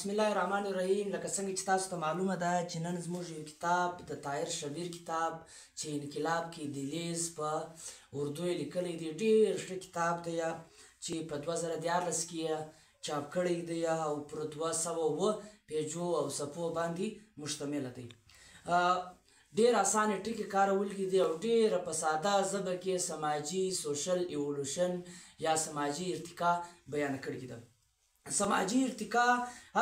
بسم الله الرحمن الرحیم. لکه څنګه چې تاسو ته معلومه ده چې نن زموږ یو کتاب د طاهر شبیر کتاب چې انقلاب کې دهلیز په اردو یې لیکلی دی، ډېر ښه کتاب دی چې په 2014 کې یې چاپ کړی دی او پر 207 پیجو او صفحو باندې مشتمله دی. ډېر اسانه ټکي کارولي دي او ډېره په ساده ژبه کې سماجي سوشل ایولوشن یا سماجي ارتقا بیان کړې ده. سماجی ارتقا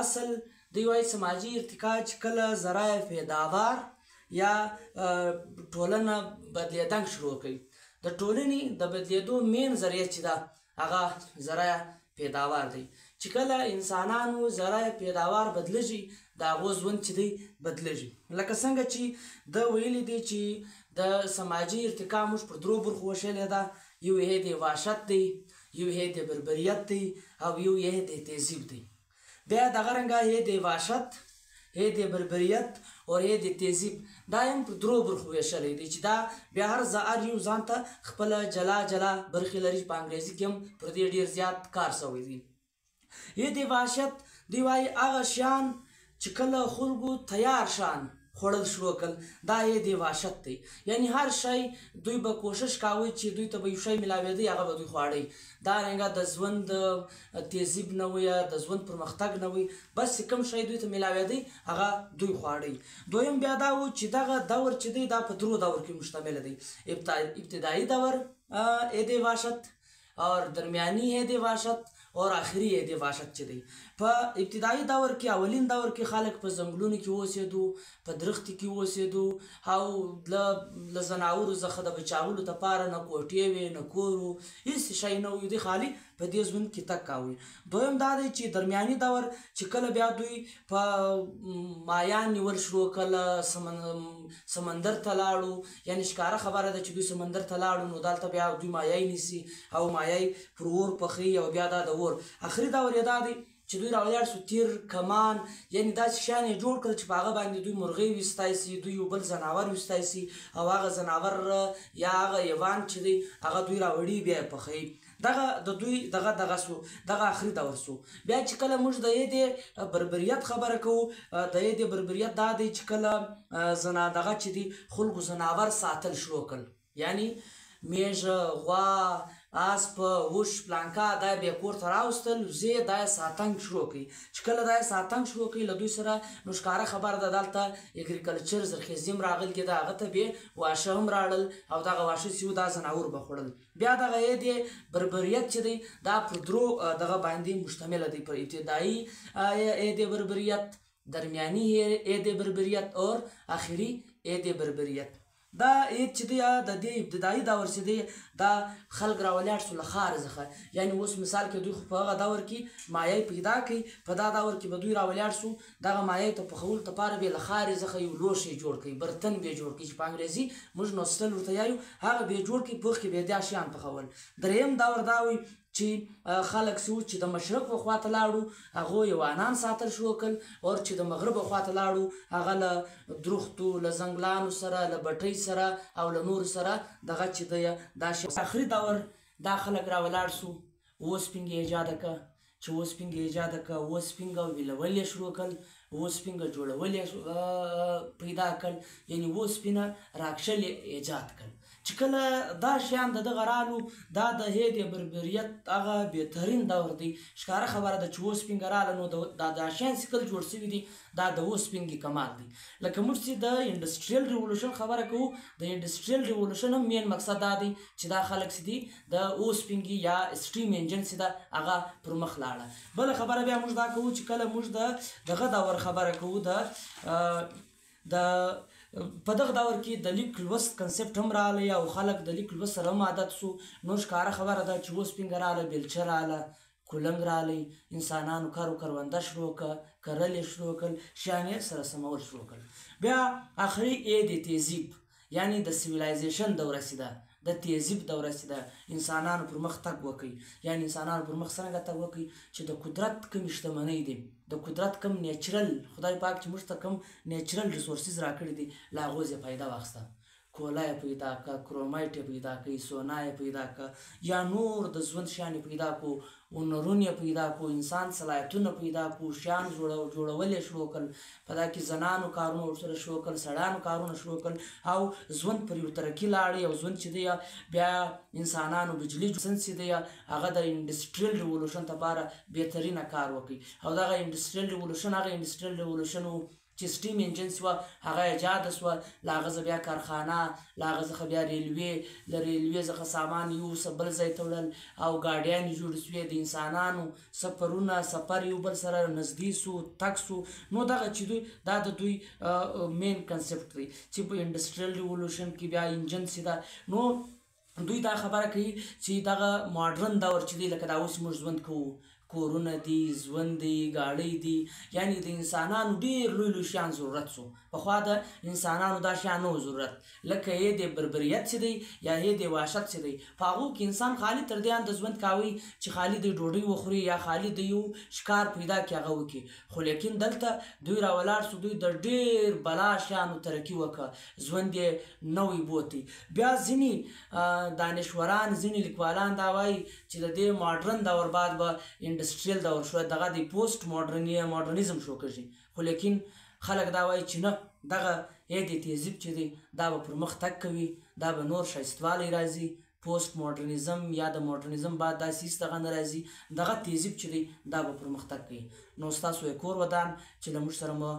اصل دی وایي سماجی ارتقا چې کله ذرایع پیداوار یا ټولنه بدلیدن شروع کوي، د ټولنې د بدلیدو مین ذریعه چې ده هغه ذرایع پیداوار دی. چې کله انسانانو ذرایع پیداوار بدلېږي د هغو ژوند چې دی بدلېږي. لکه څنګه چې ده ویلي دی چې د سماجي ارتقا موږ پر درو برخو ویشلې ده. یو یې د وحشت دی، یو یې د بربریت دی او یو یې د تهذیب دی. بیا دغه رنګه یې د وحشت، یې د بربریت او یې د تهذیب دا هم پر درو برخو ویشلی دی چې دا بیا هر یو ځان ته خپله جلا جلا برخې لري. په انګریزي کې هم پر دې ډېر زیات کار شوی دی. یې د وحشت دی وایي هغه شیان چې کله خلکو تیار شان خوړل شروع کړل، دا یې د وحشت دی. یعنی هر شی دوی به کوشش کاوه چې دوی ته به یو شی میلاوېده هغه به دوی خواړی. دارنګه د ژوند تهذیب نه وي یا د ژوند پرمختګ نه وي، بس چې کوم شی دوی ته میلاوېده هغه دوی خواړی. دویم بیا دا و چې دغه دور چې دی دا په درو دور کې مشتمله دی. ابتدایي دور یې د وحشت اور درمیانی یې د وحشت اور آخري یې د وحشت چې دی. په ابتدایي دور کې اولین دور کې خلک په ځنګلونو کې اوسېدو، په درختي کې اوسېدو او له ځناورو څخه د بچاولو دپاره نه کوټې وې نه کور و، هېڅ شی نه و، دوی خالي په دې ژوند کې تګ کاوه. دویم دا دی چې درمیاني دور چې کله بیا دوی په مایان نیول شروع کړل، سمندر ته لاړو. یعنې ښکاره خبره ده چې دوی سمندر ته لاړو نو دلته بیا دوی مایای نیسي او مایای پر اور پخوي او بیا دا د اور. آخري دور یې دا دی چې دوی راولاړ شو تیر کمان، یعنې داسې شیان یې جوړ کړل چې په هغه باندې دوی مرغۍ ویستی سي، دوی یو بل ځناور ویستی سي او هغه ځناور یا هغه حیوان چې دی هغه دوی راوړي بیا یې پخوي. دغه د دوی دغه سو، دغه آخري دور سو. بیا چې کله موږ د یې د بربریت خبره کوو، د یې د بربریت دا دی چې کله دغه چې دی خلکو ځناور ساتل شروع کړل، یعنی میږه، غوا، اسپ، اوښ، پلانکا دا یې بیا کور ته راوستل، وزې دا یې ساتنګ شروع کړي. چې کله دا یې ساتنګ شروع کړي له دوی سره نو ښکاره خبره ده دلته اګریکلچر زرخیزي هم راغلي کېده، هغه ته بیا واښه هم راړل او دغه واښه چې و دا ځناور به خوړل. بیا دغه یې د بربریت چې دی دا پر درو دغه باندې مشتمله دی، پر ابتدایي یې د بربریت، درمیاني یې د بربریت اور آخري یې د بربریت. دا عید چې دی د دې ابتدایي دور چې دی دا خلک راولاړ شو له ښاره څخه. یعنې اوس مثال کې دوی خو په هغه دور کې مایع پیدا کړي، په دا دور کې به دوی راولاړ شو دغه مایع ته پخولو دپاره بیا له ښارې څخه یو لوښی جوړ کړي، برتن بیا جوړ کړي چې په انګریزي موږ نوستل ورته یایو، هغه بیا جوړ کړي، پوخ کې بیا دا شیان پخول. دریم دور دا وي چې خلک څه چې د مشرق په خوا ته لاړو هغو حیوانان ساتل شروع کړل، او چې د مغرب په خوا ته لاړو هغه له درختو، له ځنګلانو سره، له بټۍ سره او له نورو سره دغه چې دی دا شی. آخري دور دا خلک راولاړ سو، اوسپنګ یې ایجاده کړه. چې اوسپنګ یې ایجاده کړه، اوسپنګ ویلول یې شروع کړل، اوسپنګ جوړول یې پیدا کړل، یعنې اوسپنه راکشل یې ایجاد کړل. چې کله دا شیان د دغه رالو دا د هې د بربریت هغه بهترین دور دی. ښکاره خبره ده چې اوسپنګ راله نو دا شیان چې کله جوړ شوي دي دا د اوسپنګې کمال دی. لکه موږ چې د انډسټریل ریولوشن خبره کوو، د انډسټریل ریولوشن هم مین مقصد دا دی چې دا خلک چې دي د اوسپنګې یا سټیم انجن چې ده هغه پر مخ لاړه. بله خبره بیا موږ دا کوو چې کله موږ دغه دور خبره کوو، په دغه دور کې د لیک لوست کنسپټ هم راغلی او خلک د لیک لوست سره هم عادت سو. نو ښکاره خبره ده چې اوسپنګ راغله، بیلچه راغله، کولنګ راغلی، انسانانو کار و کرونده شروع کړه، کرل یې شروع کړل، شیان یې سره سمول شروع کړل. بیا آخري یې د تهذیب یعنی د سیویلایزیشن دوره رسېده، د تهذیب دوره رسېده. انسانانو پر مخ تګ وکړي، یعنې انسانانو پر مخ څرنګه تګ وکړي چې د قدرت کومې شتمنۍ دي، د قدرت کم نیچرل خدای پاک چې موږ ته کم نیچرل ریسورسز راکړي دي له هغو یې فایده واخیسته. کوله یې پیدا کړه، کرومایټ یې پیدا کړي، سونا یې پیدا کړه، یا نور د ژوند شیان یې پیدا کړو، هنرونه یې پیدا کړو، انسان صلاحیتونه پیدا کړو، شیان جوړول یې شروع کړل، په دا کې زنانو کارونه ورسره شروع کړل، سړیانو کارونه شروع کړل، او ژوند پر یو ترقي لاړې. او ژوند چې دی بیا انسانانو بجلي چې دی هغه د انډسټریل ریولوشن لپاره بهترینه کار وکړي. او دغه انډسټریل ریولوشن هغه انډسټریل ریولوشن و چې سټیم انجن سوه، هغه ایجاد سوه، له هغه څخه بیا کارخانه، له هغه څخه بیا ریلوې، له ریلوې څخه سامان یوسه بل ځای ته وړل، او ګاډیانې جوړې سوې، د انسانانو سفرونه، سفر یو بل سره نږدې سو، تګ سو. نو دغه چې دوی دا د دوی مین کنسپټ دی چې په انډسټریل ریولوشن کې بیا انجن سي ده. نو دوی دا خبره کوي چې دغه ماډرن دور چې دی لکه دا اوس موږ ژوند کوو، کورونه دي، ژوند دی، ګاډۍ دي، یعنی د انسانانو ډېر لوی لوی شیان ضرورت سو. پخوا د انسانانو دا شیان نه و ضرورت، لکه یې د بربریت چې دی یا یې د وحشت چې دی، په هغو کې انسان خالي تر دې د ژوند کاوی چې خالي د ډوډۍ وخوري یا خالي د یو ښکار پیدا کړي هغه وکړي. خو لیکن دلته دوی راولاړ سو، دوی د ډېر بلا شیانو ترقي وکړه، ژوند یې نوی بوتی. بیا ځینې دانشوران، ځینې لیکوالان دا وایي چې د دې ماډرن دور بعد به انډسټریل دور شو، دغه د پوسټ ماډرنیزم شو کېږي. خو لیکن خلک دا وایي چې نه، دغه د تهذیب چې دی دا به پرمختګ کوي، دا به نور ښایستوالی راځي. پوسټ ماډرنیزم یا د ماډرنیزم بعد داسې هېڅ دغه نه راځي، دغه تهذیب چې دی دا به پرمختګ کوي. نو ستاسو یې کور ودان چې له موږ سره مو